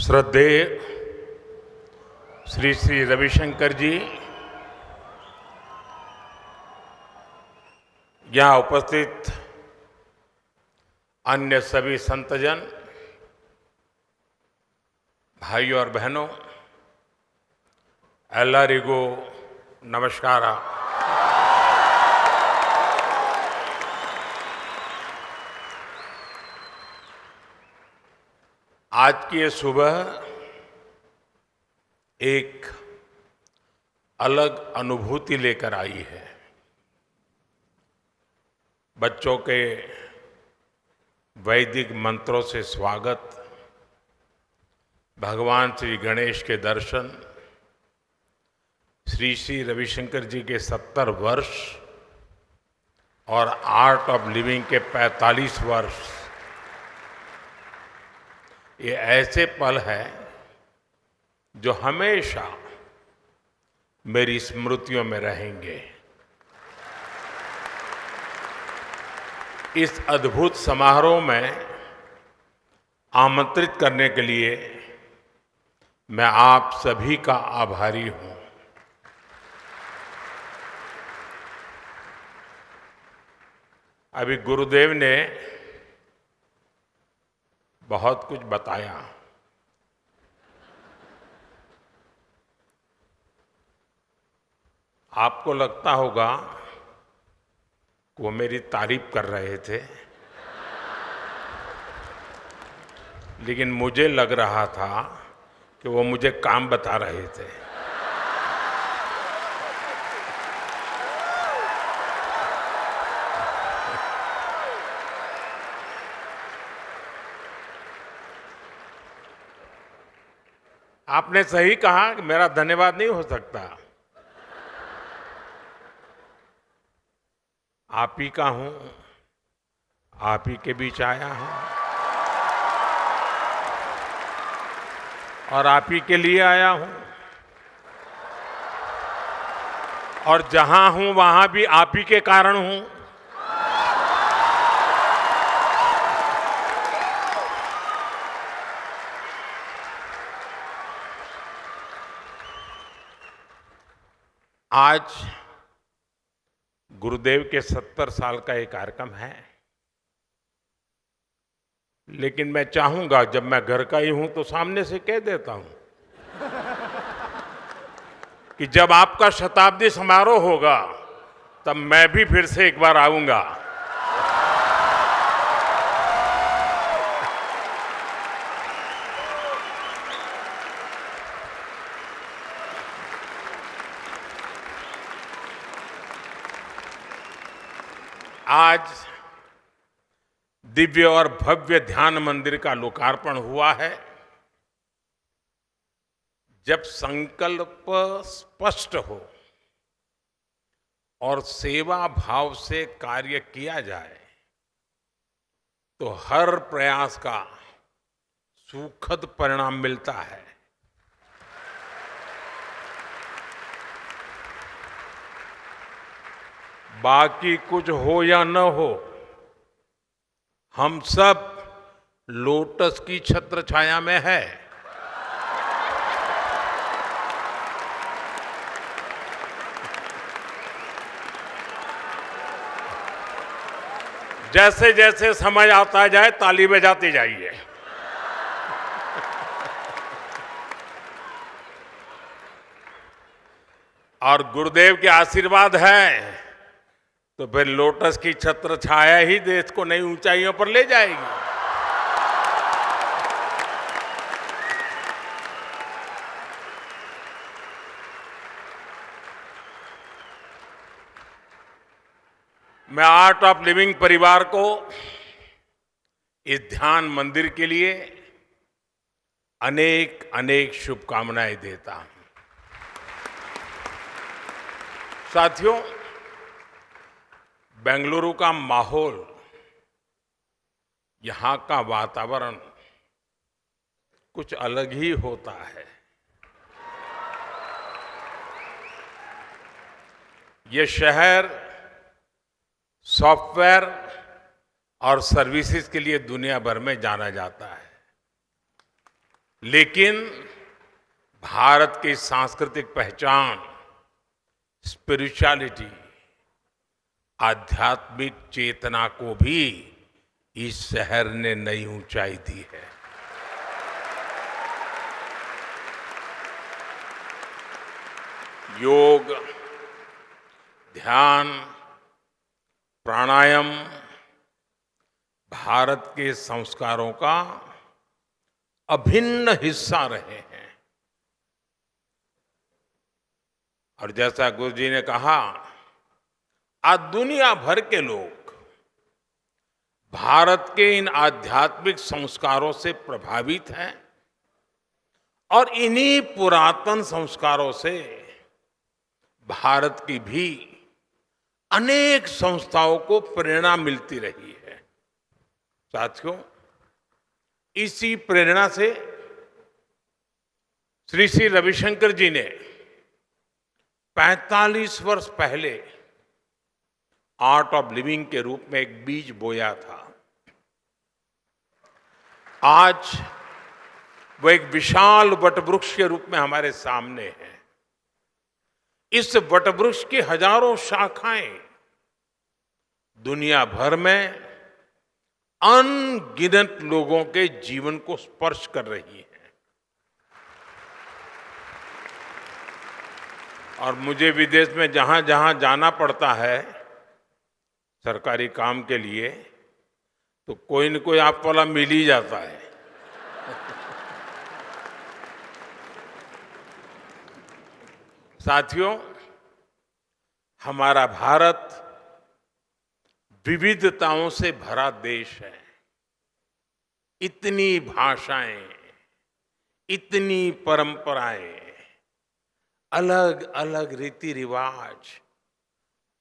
श्रद्धेय श्री श्री रविशंकर जी, यहाँ उपस्थित अन्य सभी संतजन, भाइयों और बहनों, एल्लारिगो नमस्कार। आज की ये सुबह एक अलग अनुभूति लेकर आई है। बच्चों के वैदिक मंत्रों से स्वागत, भगवान श्री गणेश के दर्शन, श्री श्री रविशंकर जी के 70 वर्ष और आर्ट ऑफ लिविंग के 45 वर्ष, ये ऐसे पल हैं जो हमेशा मेरी स्मृतियों में रहेंगे। इस अद्भुत समारोह में आमंत्रित करने के लिए मैं आप सभी का आभारी हूं। अभी गुरुदेव ने बहुत कुछ बताया। आपको लगता होगा कि वो मेरी तारीफ कर रहे थे, लेकिन मुझे लग रहा था कि वो मुझे काम बता रहे थे। आपने सही कहा कि मेरा धन्यवाद नहीं हो सकता। आप ही का हूं, आप ही के बीच आया हूं और आप ही के लिए आया हूं, और जहां हूं वहां भी आप ही के कारण हूं। आज गुरुदेव के 70 साल का एक कार्यक्रम है, लेकिन मैं चाहूंगा, जब मैं घर का ही हूं तो सामने से कह देता हूं कि जब आपका शताब्दी समारोह होगा तब मैं भी फिर से एक बार आऊंगा। आज दिव्य और भव्य ध्यान मंदिर का लोकार्पण हुआ है। जब संकल्प स्पष्ट हो और सेवा भाव से कार्य किया जाए तो हर प्रयास का सुखद परिणाम मिलता है। बाकी कुछ हो या न हो, हम सब लोटस की छत्र छाया में है। जैसे जैसे समय आता जाए ताली बजाते जाइए। और गुरुदेव के आशीर्वाद है तो फिर लोटस की छत्र छाया ही देश को नई ऊंचाइयों पर ले जाएगी। मैं आर्ट ऑफ लिविंग परिवार को इस ध्यान मंदिर के लिए अनेक अनेक शुभकामनाएं देता हूं। साथियों, बेंगलुरु का माहौल, यहाँ का वातावरण कुछ अलग ही होता है। ये शहर सॉफ्टवेयर और सर्विसेज के लिए दुनिया भर में जाना जाता है। लेकिन भारत की सांस्कृतिक पहचान, स्पिरिचुअलिटी, आध्यात्मिक चेतना को भी इस शहर ने नई ऊंचाई दी है। योग, ध्यान, प्राणायाम भारत के संस्कारों का अभिन्न हिस्सा रहे हैं। और जैसा गुरु जी ने कहा, आज दुनिया भर के लोग भारत के इन आध्यात्मिक संस्कारों से प्रभावित हैं और इन्हीं पुरातन संस्कारों से भारत की भी अनेक संस्थाओं को प्रेरणा मिलती रही है। साथियों, इसी प्रेरणा से श्री श्री रविशंकर जी ने 45 वर्ष पहले आर्ट ऑफ लिविंग के रूप में एक बीज बोया था। आज वो एक विशाल वटवृक्ष के रूप में हमारे सामने है। इस वटवृक्ष की हजारों शाखाएं दुनिया भर में अनगिनत लोगों के जीवन को स्पर्श कर रही है। और मुझे विदेश में जहां जहां जाना पड़ता है सरकारी काम के लिए, तो कोई न कोई आप वाला मिल ही जाता है। साथियों, हमारा भारत विविधताओं से भरा देश है। इतनी भाषाएं, इतनी परंपराएं, अलग अलग रीति रिवाज,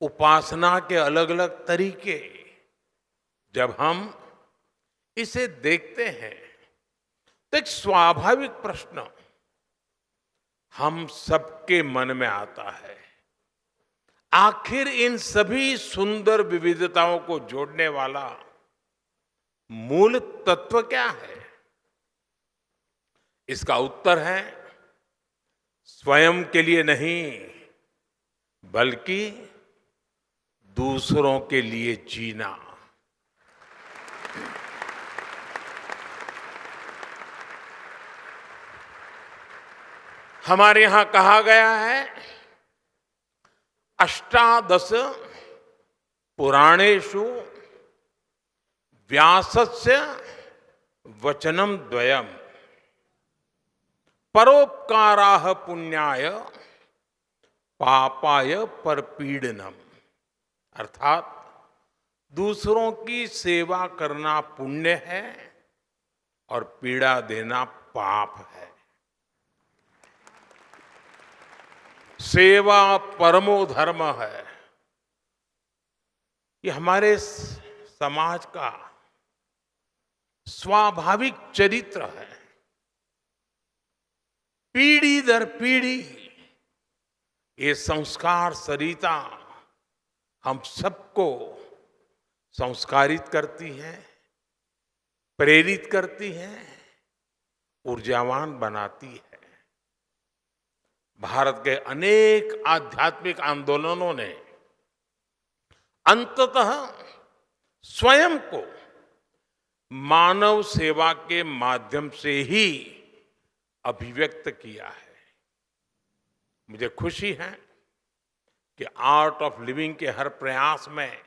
उपासना के अलग अलग तरीके, जब हम इसे देखते हैं तो एक स्वाभाविक प्रश्न हम सबके मन में आता है, आखिर इन सभी सुंदर विविधताओं को जोड़ने वाला मूल तत्व क्या है? इसका उत्तर है स्वयं के लिए नहीं, बल्कि दूसरों के लिए जीना। हमारे यहां कहा गया है, अष्टादश पुराणेषु व्यासस्य वचनम द्वयम परोपकाराः पुण्याय पापाय परपीडनम। अर्थात दूसरों की सेवा करना पुण्य है और पीड़ा देना पाप है। सेवा परमो धर्म है। ये हमारे समाज का स्वाभाविक चरित्र है। पीढ़ी दर पीढ़ी ये संस्कार सरिता हम सबको संस्कारित करती है, प्रेरित करती है, ऊर्जावान बनाती है। भारत के अनेक आध्यात्मिक आंदोलनों ने अंततः स्वयं को मानव सेवा के माध्यम से ही अभिव्यक्त किया है। मुझे खुशी है कि आर्ट ऑफ लिविंग के हर प्रयास में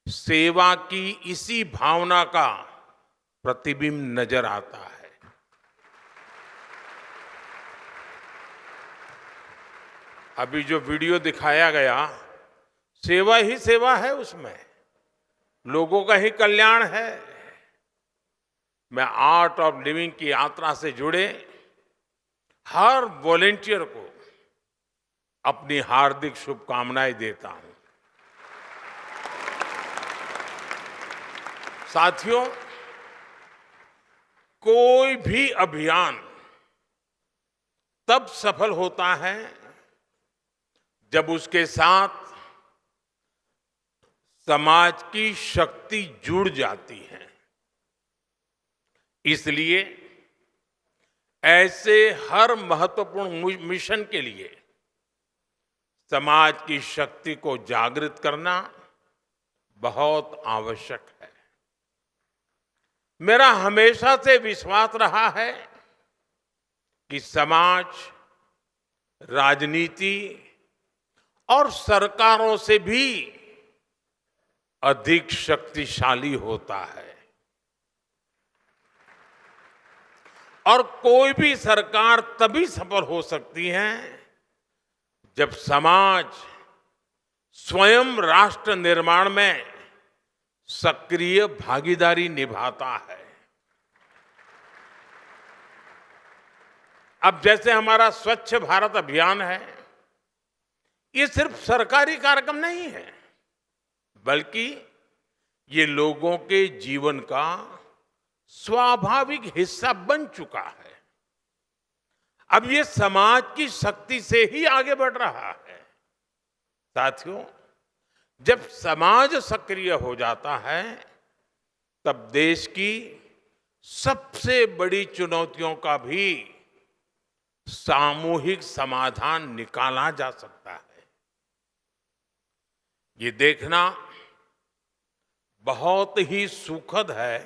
सेवा की इसी भावना का प्रतिबिंब नजर आता है। अभी जो वीडियो दिखाया गया, सेवा ही सेवा है, उसमें लोगों का ही कल्याण है। मैं आर्ट ऑफ लिविंग की यात्रा से जुड़े हर वॉलेंटियर को अपनी हार्दिक शुभकामनाएं देता हूं। साथियों, कोई भी अभियान तब सफल होता है जब उसके साथ समाज की शक्ति जुड़ जाती है। इसलिए ऐसे हर महत्वपूर्ण मिशन के लिए समाज की शक्ति को जागृत करना बहुत आवश्यक है। मेरा हमेशा से विश्वास रहा है कि समाज, राजनीति और सरकारों से भी अधिक शक्तिशाली होता है और कोई भी सरकार तभी सफल हो सकती है जब समाज स्वयं राष्ट्र निर्माण में सक्रिय भागीदारी निभाता है। अब जैसे हमारा स्वच्छ भारत अभियान है, ये सिर्फ सरकारी कार्यक्रम नहीं है, बल्कि ये लोगों के जीवन का स्वाभाविक हिस्सा बन चुका है। अब ये समाज की शक्ति से ही आगे बढ़ रहा है। साथियों, जब समाज सक्रिय हो जाता है, तब देश की सबसे बड़ी चुनौतियों का भी सामूहिक समाधान निकाला जा सकता है। ये देखना बहुत ही सुखद है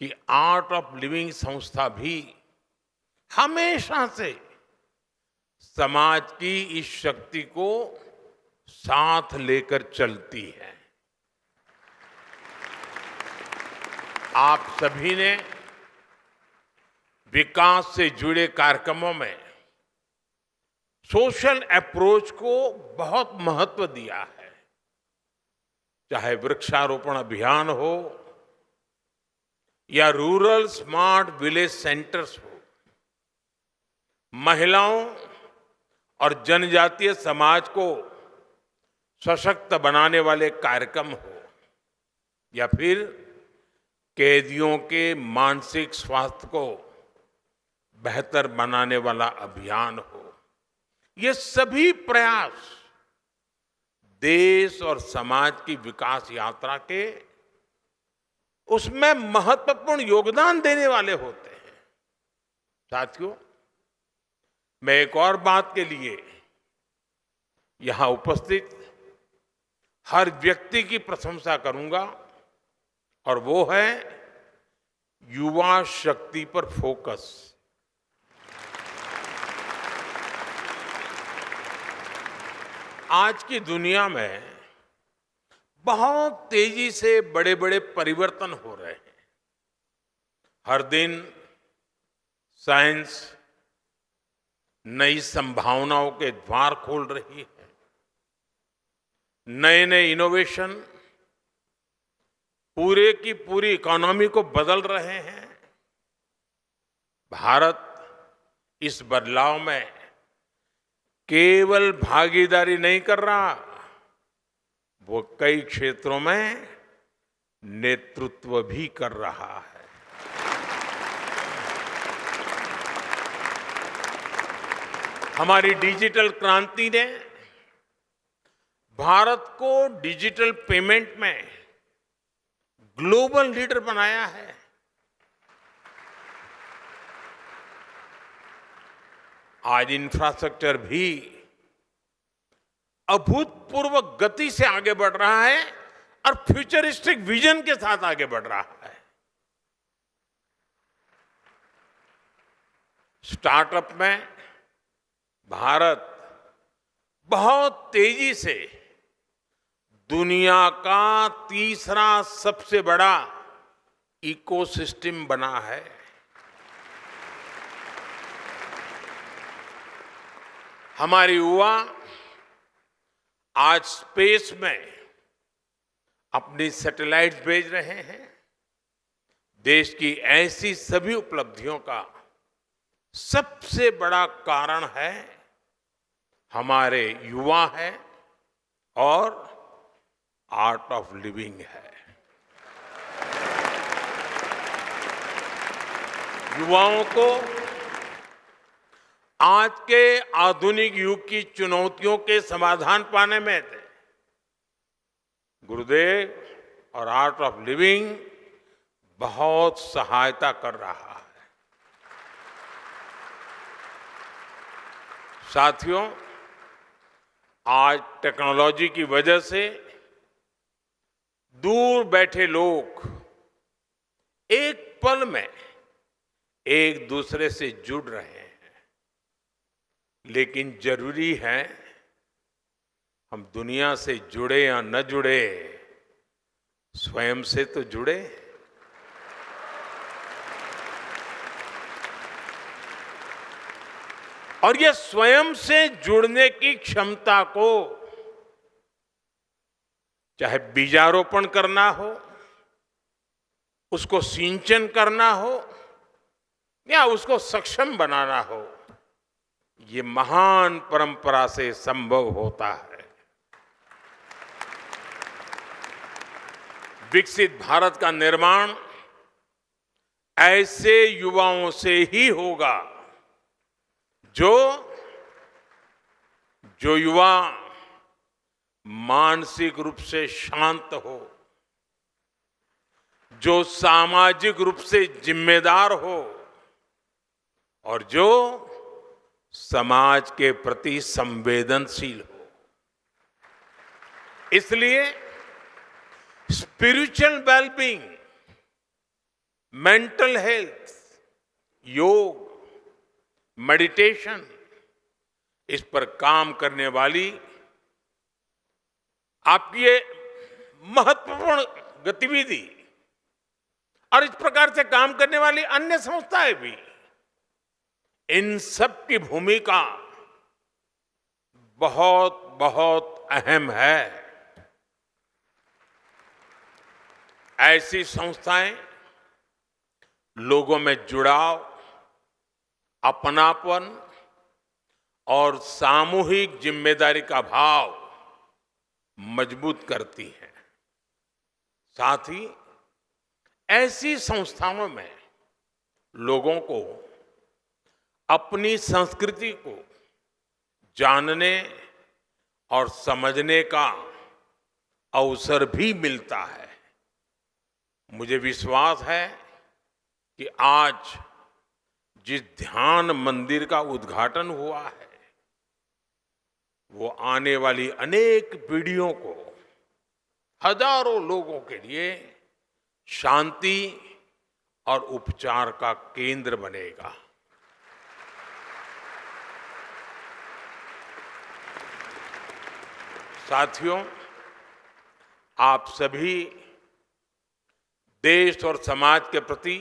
कि आर्ट ऑफ लिविंग संस्था भी हमेशा से समाज की इस शक्ति को साथ लेकर चलती है। आप सभी ने विकास से जुड़े कार्यक्रमों में सोशल अप्रोच को बहुत महत्व दिया है, चाहे वृक्षारोपण अभियान हो या रूरल स्मार्ट विलेज सेंटर्स हो, महिलाओं और जनजातीय समाज को सशक्त बनाने वाले कार्यक्रम हो या फिर कैदियों के मानसिक स्वास्थ्य को बेहतर बनाने वाला अभियान हो। ये सभी प्रयास देश और समाज की विकास यात्रा के उसमें महत्वपूर्ण योगदान देने वाले होते हैं। साथियों, मैं एक और बात के लिए यहां उपस्थित हर व्यक्ति की प्रशंसा करूंगा और वो है युवा शक्ति पर फोकस। आज की दुनिया में बहुत तेजी से बड़े बड़े परिवर्तन हो रहे हैं। हर दिन साइंस नई संभावनाओं के द्वार खोल रही है। नए नए इनोवेशन पूरे की पूरी इकोनॉमी को बदल रहे हैं। भारत इस बदलाव में केवल भागीदारी नहीं कर रहा, वो कई क्षेत्रों में नेतृत्व भी कर रहा है। हमारी डिजिटल क्रांति ने भारत को डिजिटल पेमेंट में ग्लोबल लीडर बनाया है। आज इंफ्रास्ट्रक्चर भी अभूतपूर्व गति से आगे बढ़ रहा है और फ्यूचरिस्टिक विजन के साथ आगे बढ़ रहा है। स्टार्टअप में भारत बहुत तेजी से दुनिया का तीसरा सबसे बड़ा इकोसिस्टम बना है। हमारे युवा आज स्पेस में अपनी सैटेलाइट भेज रहे हैं। देश की ऐसी सभी उपलब्धियों का सबसे बड़ा कारण है हमारे युवा है और आर्ट ऑफ लिविंग है। युवाओं को आज के आधुनिक युग की चुनौतियों के समाधान पाने में गुरुदेव और आर्ट ऑफ लिविंग बहुत सहायता कर रहा है। साथियों, आज टेक्नोलॉजी की वजह से दूर बैठे लोग एक पल में एक दूसरे से जुड़ रहे हैं, लेकिन जरूरी है हम दुनिया से जुड़े या न जुड़े, स्वयं से तो जुड़े। और ये स्वयं से जुड़ने की क्षमता को चाहे बीजारोपण करना हो, उसको सिंचन करना हो या उसको सक्षम बनाना हो, ये महान परंपरा से संभव होता है। विकसित भारत का निर्माण ऐसे युवाओं से ही होगा जो युवा मानसिक रूप से शांत हो, जो सामाजिक रूप से जिम्मेदार हो और जो समाज के प्रति संवेदनशील हो। इसलिए स्पिरिचुअल वेलबींग, मेंटल हेल्थ, योग, मेडिटेशन, इस पर काम करने वाली आपकी ये महत्वपूर्ण गतिविधि और इस प्रकार से काम करने वाली अन्य संस्थाएं भी, इन सब की भूमिका बहुत बहुत अहम है। ऐसी संस्थाएं लोगों में जुड़ाव, अपनापन और सामूहिक जिम्मेदारी का भाव मजबूत करती है। साथ ही ऐसी संस्थाओं में लोगों को अपनी संस्कृति को जानने और समझने का अवसर भी मिलता है। मुझे विश्वास है कि आज जिस ध्यान मंदिर का उद्घाटन हुआ है, वो आने वाली अनेक पीढ़ियों को, हजारों लोगों के लिए शांति और उपचार का केंद्र बनेगा। साथियों, आप सभी देश और समाज के प्रति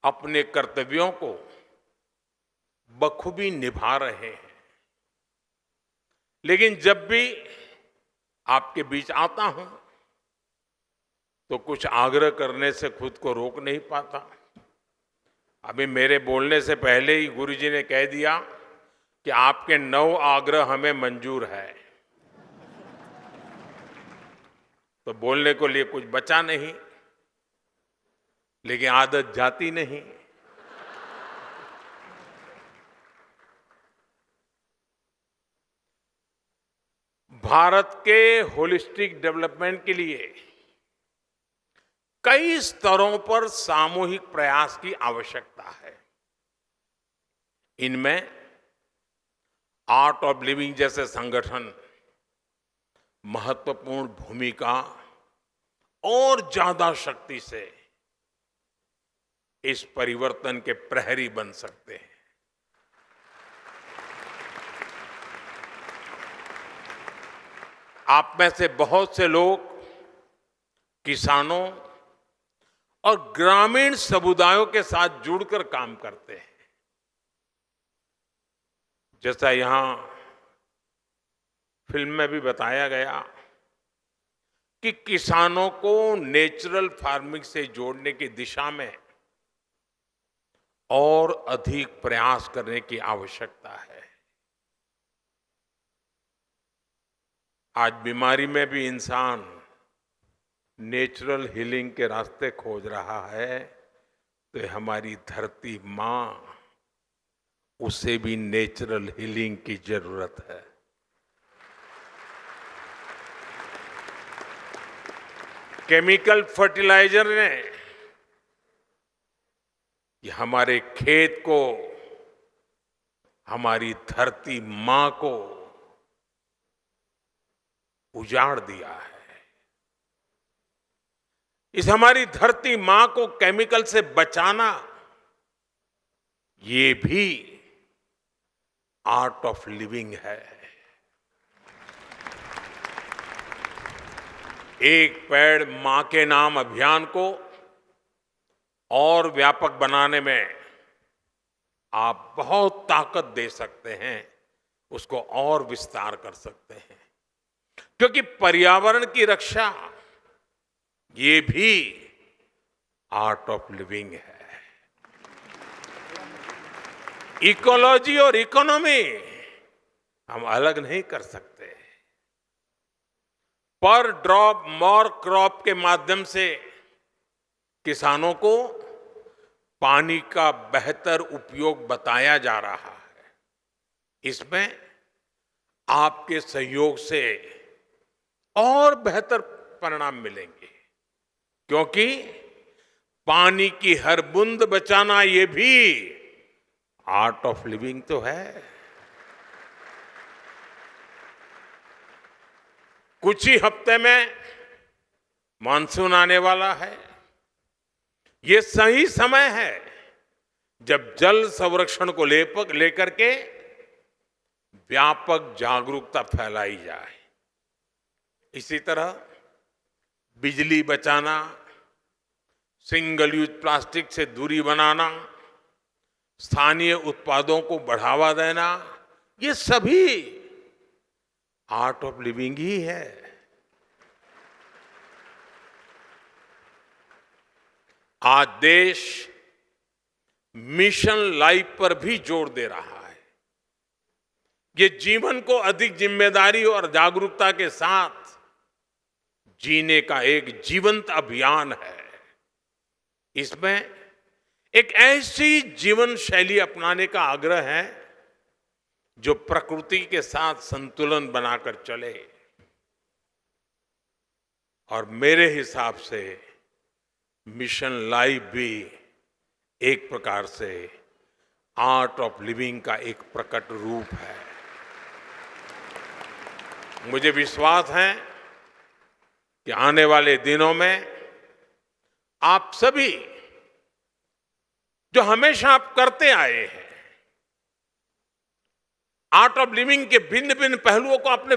अपने कर्तव्यों को बखूबी निभा रहे हैं, लेकिन जब भी आपके बीच आता हूं तो कुछ आग्रह करने से खुद को रोक नहीं पाता। अभी मेरे बोलने से पहले ही गुरुजी ने कह दिया कि आपके 9 आग्रह हमें मंजूर है, तो बोलने को लिए कुछ बचा नहीं, लेकिन आदत जाती नहीं। भारत के होलिस्टिक डेवलपमेंट के लिए कई स्तरों पर सामूहिक प्रयास की आवश्यकता है। इनमें आर्ट ऑफ लिविंग जैसे संगठन महत्वपूर्ण भूमिका और ज्यादा शक्ति से इस परिवर्तन के प्रहरी बन सकते हैं। आप में से बहुत से लोग किसानों और ग्रामीण समुदायों के साथ जुड़कर काम करते हैं। जैसा यहां फिल्म में भी बताया गया कि किसानों को नेचुरल फार्मिंग से जोड़ने की दिशा में और अधिक प्रयास करने की आवश्यकता है। आज बीमारी में भी इंसान नेचुरल हीलिंग के रास्ते खोज रहा है, तो हमारी धरती मां, उसे भी नेचुरल हीलिंग की जरूरत है। केमिकल फर्टिलाइजर ने ये हमारे खेत को हमारी धरती मां को उजाड़ दिया है। इस हमारी धरती मां को केमिकल से बचाना, ये भी आर्ट ऑफ लिविंग है। एक पेड़ मां के नाम अभियान को और व्यापक बनाने में आप बहुत ताकत दे सकते हैं, उसको और विस्तार कर सकते हैं, क्योंकि पर्यावरण की रक्षा ये भी आर्ट ऑफ लिविंग है। इकोलॉजी और इकोनॉमी हम अलग नहीं कर सकते। पर ड्रॉप मोर क्रॉप के माध्यम से किसानों को पानी का बेहतर उपयोग बताया जा रहा है। इसमें आपके सहयोग से और बेहतर परिणाम मिलेंगे, क्योंकि पानी की हर बूंद बचाना ये भी आर्ट ऑफ लिविंग तो है। कुछ ही हफ्ते में मानसून आने वाला है। ये सही समय है जब जल संरक्षण को लेकर के व्यापक जागरूकता फैलाई जाए। इसी तरह बिजली बचाना, सिंगल यूज प्लास्टिक से दूरी बनाना, स्थानीय उत्पादों को बढ़ावा देना, ये सभी आर्ट ऑफ लिविंग ही है। आज देश मिशन लाइफ पर भी जोर दे रहा है। ये जीवन को अधिक जिम्मेदारी और जागरूकता के साथ जीने का एक जीवंत अभियान है। इसमें एक ऐसी जीवन शैली अपनाने का आग्रह है जो प्रकृति के साथ संतुलन बनाकर चले। और मेरे हिसाब से मिशन लाइफ भी एक प्रकार से आर्ट ऑफ लिविंग का एक प्रकट रूप है। मुझे विश्वास है कि आने वाले दिनों में आप सभी जो हमेशा आप करते आए हैं, आर्ट ऑफ लिविंग के भिन्न भिन्न पहलुओं को आपने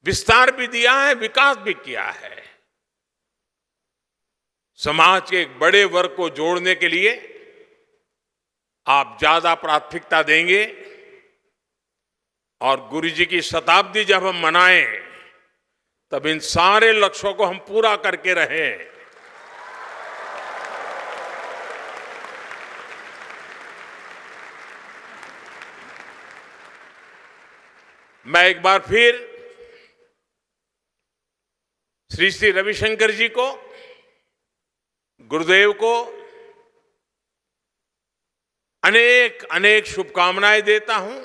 विस्तार भी दिया है, विकास भी किया है। समाज के एक बड़े वर्ग को जोड़ने के लिए आप ज्यादा प्राथमिकता देंगे और गुरुजी की शताब्दी जब हम मनाएं तब इन सारे लक्ष्यों को हम पूरा करके रहें। मैं एक बार फिर श्री श्री रविशंकर जी को, गुरुदेव को अनेक अनेक शुभकामनाएं देता हूं।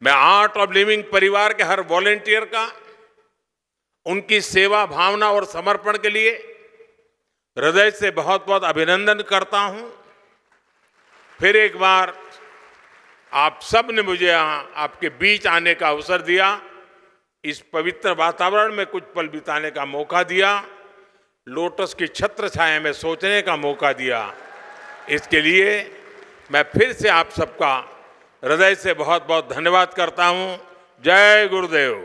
मैं आर्ट ऑफ लिविंग परिवार के हर वॉलेंटियर का उनकी सेवा भावना और समर्पण के लिए हृदय से बहुत बहुत अभिनंदन करता हूं। फिर एक बार आप सब ने मुझे यहां आपके बीच आने का अवसर दिया, इस पवित्र वातावरण में कुछ पल बिताने का मौका दिया, लोटस की छत्र छाया में सोचने का मौका दिया। इसके लिए मैं फिर से आप सबका हृदय से बहुत बहुत धन्यवाद करता हूं। जय गुरुदेव।